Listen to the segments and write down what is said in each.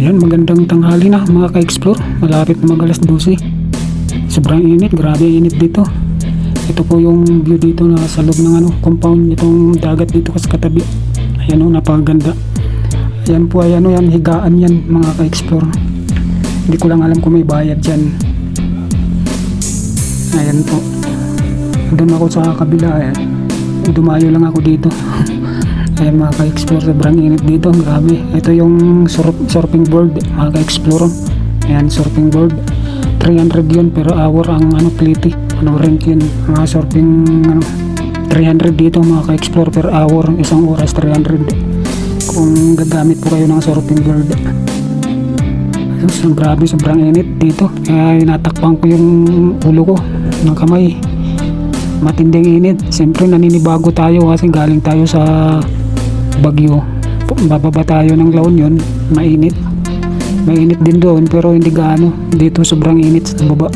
Ayan, magandang tanghali na mga ka-explore. Malapit na mag alas 12. Sobrang init, grabe ang init dito. Ito po yung view dito na sa loob ng compound itong dagat dito kasi katabi. Ayan o, napakaganda. Ayan po, ayan o, yan, higaan yan mga ka-explore. Hindi ko lang alam kung may bayad dyan. Ayan po. Doon ako sa kabila, dumayo lang ako dito. Ayan mga ka-explore, sobrang init dito, grabe. Ito yung surfing board mga ka-explore. Ayan, surfing board 300 yun per hour ang pliti, rank yun mga surfing 300 dito mga ka-explore per hour, isang oras 300 kung gagamit po kayo ng surfing board. So, grabe, sobrang init dito, kaya natakpan ko yung ulo ko ng kamay. Matinding init, siyempre naninibago tayo kasi galing tayo sa Bagyo, bababa tayo ng La Union, mainit din doon pero hindi gaano, dito sobrang init sa baba.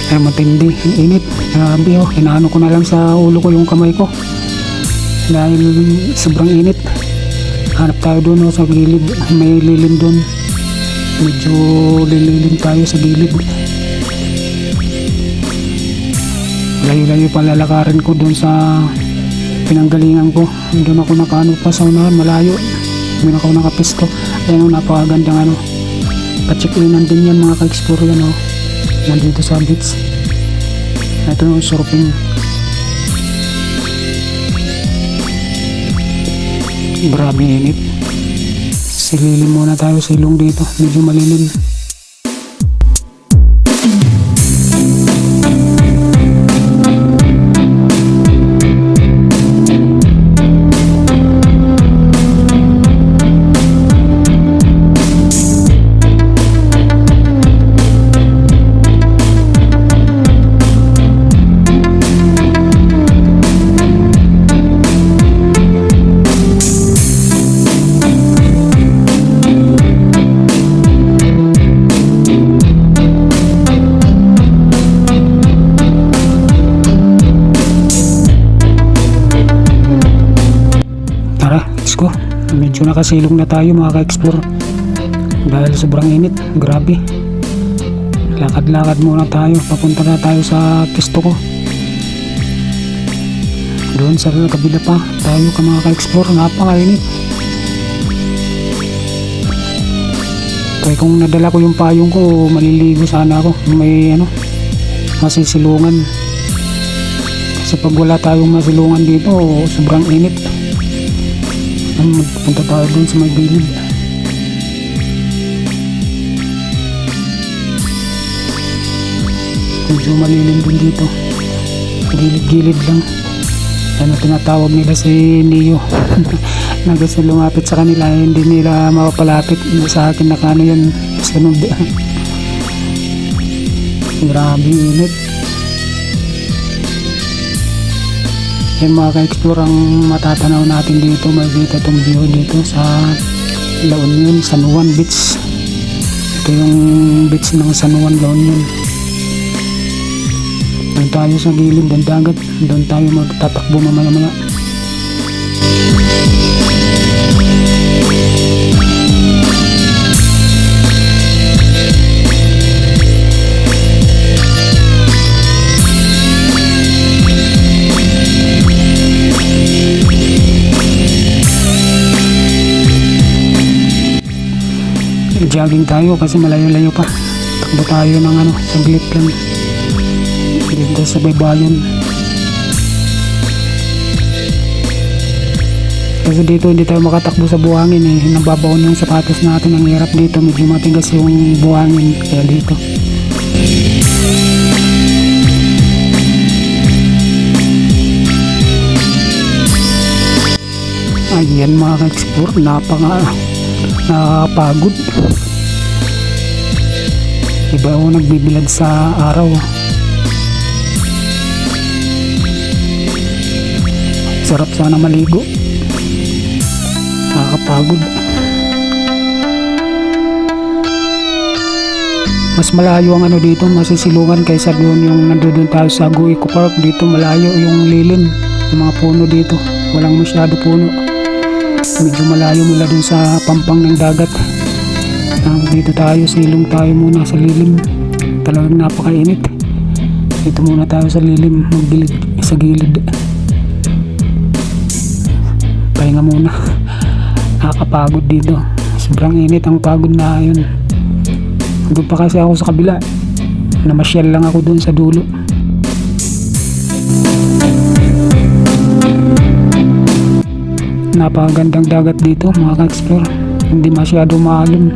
Ay, matindi yung init, grabe oh, inaano ko na lang sa ulo ko yung kamay ko dahil sobrang init. Hanap tayo doon sa gilid, may lilim doon, medyo lililim tayo sa gilid. Layo-layo pa lalakarin ko doon sa pinanggalingan ko. Doon ako nakaano pa sa unahan, malayo. Doon ako nakapisto. Ayun, napakagandang pa-check-inan din yan mga ka-explore yan nandito sa beach. Ito yung surfing. Grabe init. Sililim muna tayo sa ilong dito, medyo malilim. Medyo nakasilong na tayo mga ka-explore dahil sobrang init, grabe. Lakad-lakad muna tayo, papunta na tayo sa pisto ko. Doon sa kabila pa tayo ka mga ka-explore, napakainit. Kaya kung nadala ko yung payong ko, maliligo sana ako, may masisilungan. Kasi pag wala tayong masilungan dito, sobrang init. Punta tayo dun sa may gilid. Medyo malilim din dito, gilid-gilid lang. Ano tinatawag nila si Neo na gusto lumapit sa kanila, hindi nila mapapalapit sa akin, nakano yan sunod. Grabe init. Yan mga ka-explore ang matatanaw natin dito, makikita itong view dito sa La Union, San Juan Beach. Ito yung beach ng San Juan, La Union. Doon tayo sa gilid ng dagat, doon tayo magtatakbo mamaya-maya. Jogging tayo kasi malayo-layo pa. Takbo tayo ng saglit lang dito sa baybayon. Kasi dito hindi tayo makatakbo sa buhangin nababaon yung sapatos natin, ang hirap dito, medyo matigas yung buhangin kaya dito. Ayan mga ka-explore, nakakapagod. Iba ako nagbibilad sa araw. Sarap sana maligo. Nakakapagod. Mas malayo ang ano dito, masisilungan kaysa doon yung nandoon tayo sa Go Eco Park. Dito malayo yung lilim, yung mga puno dito, walang masyado puno. Medyo malayo mula dun sa pampang ng dagat. Dito tayo, silong tayo muna sa lilim. Talagang napakainit. Dito muna tayo sa lilim, magbilid sa gilid. Pahinga muna. Nakakapagod dito. Sobrang init, ang pagod na yun. Doon pa kasi ako sa kabila. Namasyal lang ako doon sa dulo. Napakagandang dagat dito mga ka-explore. Hindi masyado maalim.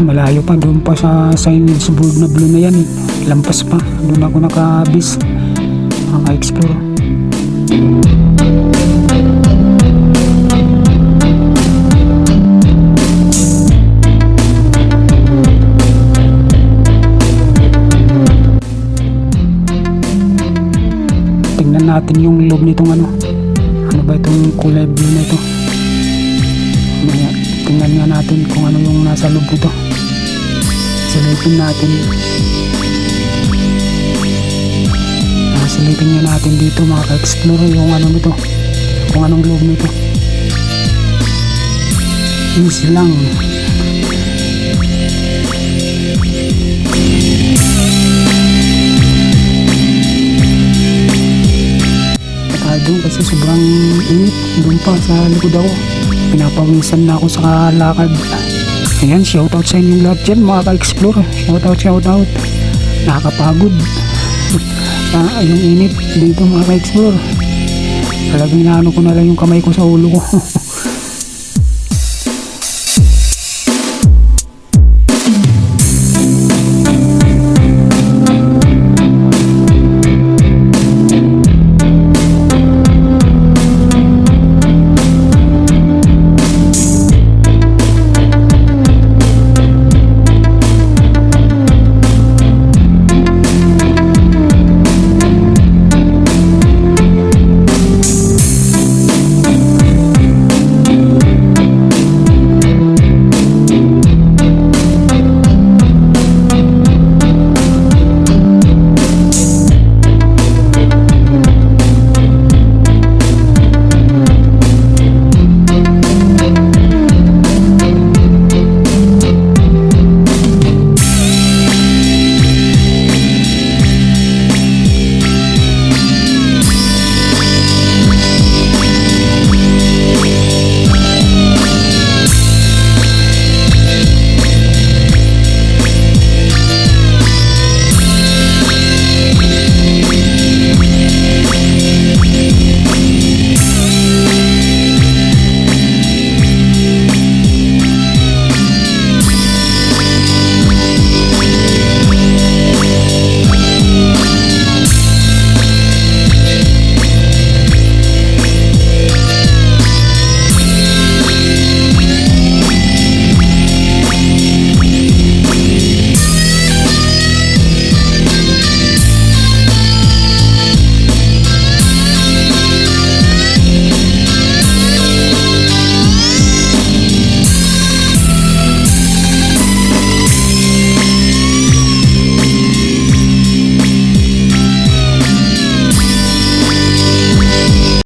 Malayo pa, doon pa sa signage board na blue na yan. Lampas pa, doon ako nakabis mga ka-explore. Tingnan natin yung loob nitong ano ba itong kulay blue na ito. Tingnan nga natin kung ano yung nasa loob nito. Silipin natin. Silipin nga natin dito mga ka-explore yung ano nito, kung anong loob nito. Easy lang. Doon kasi sobrang init. Doon pa sa likod ako, pinapawisan na ako sa lakad. Ayan, shoutout sa inyong lahat dyan mga ka-explore. Shoutout. Nakakapagod. Yung init dito mga ka-explore. Talagang inaano ko na lang yung kamay ko sa ulo ko.